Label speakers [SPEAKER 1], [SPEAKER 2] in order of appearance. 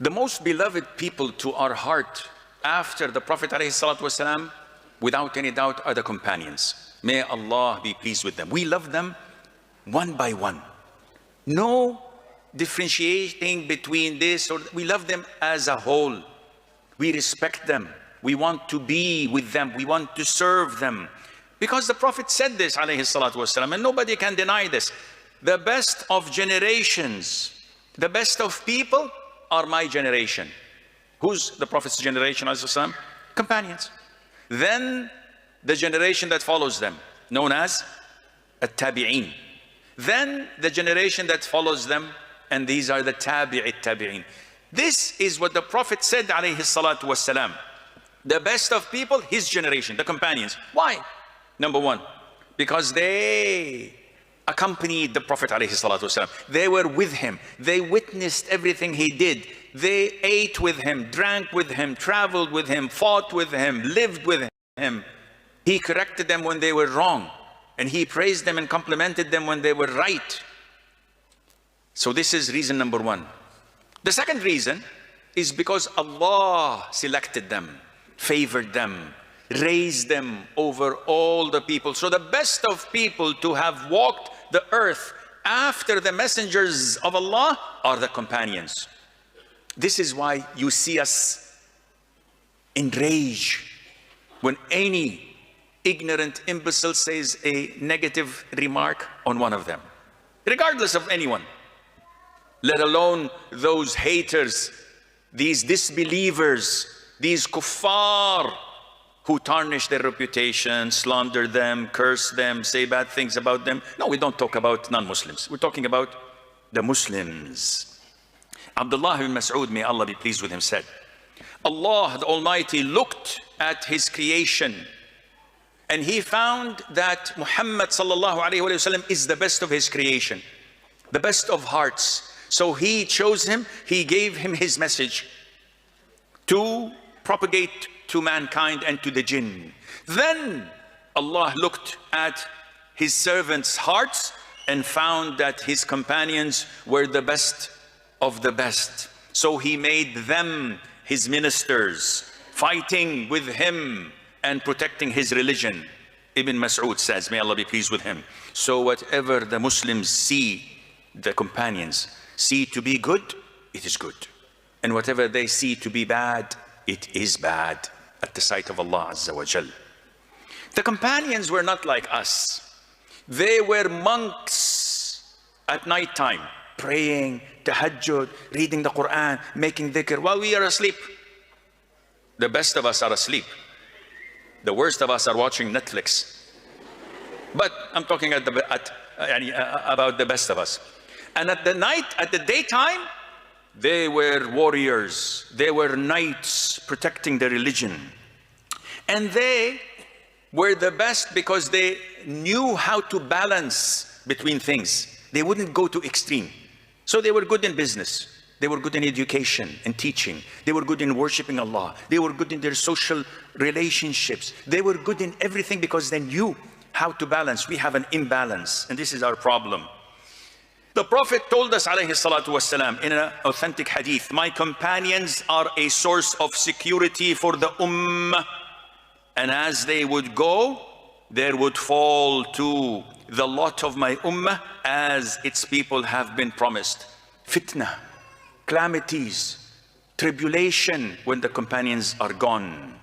[SPEAKER 1] The most beloved people to our heart after the Prophet ﷺ, without any doubt, are the companions. May Allah be pleased with them. We love them one by one. No differentiating between this or we love them as a whole. We respect them. We want to be with them. We want to serve them. Because the Prophet said this, ﷺ, and nobody can deny this. The best of generations, the best of people are my generation. Who's the Prophet's generation, ﷺ? Companions. Then the generation that follows them, known as at-tabi'in. Then the generation that follows them, and these are the tabi'in. This is what the Prophet said, ﷺ. The best of people, his generation, the companions. Why? Number one, because they accompanied the Prophet ﷺ. They were with him. They witnessed everything he did. They ate with him, drank with him, traveled with him, fought with him, lived with him. He corrected them when they were wrong, and he praised them and complimented them when they were right. So this is reason number one. The second reason is because Allah selected them, favored them, raised them over all the people. So the best of people to have walked the earth after the messengers of Allah are the companions. This is why you see us enraged when any ignorant imbecile says a negative remark on one of them, regardless of anyone, let alone those haters, these disbelievers, these kuffar who tarnish their reputation, slander them, curse them, say bad things about them. No, we don't talk about non-Muslims. We're talking about the Muslims. Abdullah ibn Mas'ud, may Allah be pleased with him, said, Allah the Almighty looked at his creation and he found that Muhammad sallallahu alayhi wa sallam is the best of his creation, the best of hearts. So he chose him, he gave him his message to propagate to mankind and to the jinn. Then Allah looked at his servants' hearts and found that his companions were the best of the best. So he made them his ministers, fighting with him and protecting his religion. Ibn Mas'ud says, may Allah be pleased with him. So whatever the Muslims see, the companions see to be good, it is good. And whatever they see to be bad, it is bad at the sight of Allah Azza wa Jal. The companions were not like us. They were monks at night time, praying, tahajjud, reading the Qur'an, making dhikr while we are asleep. The best of us are asleep. The worst of us are watching Netflix. But I'm talking about the best of us. And at the night, at the daytime, they were warriors. They were knights protecting their religion. And they were the best because they knew how to balance between things. They wouldn't go to extreme. So they were good in business. They were good in education and teaching. They were good in worshiping Allah. They were good in their social relationships. They were good in everything because they knew how to balance. We have an imbalance, and this is our problem. The Prophet told us, alayhi salatu wasalam, in an authentic hadith, my companions are a source of security for the ummah. And as they would go, there would fall to the lot of my ummah as its people have been promised. Fitna, calamities, tribulation when the companions are gone.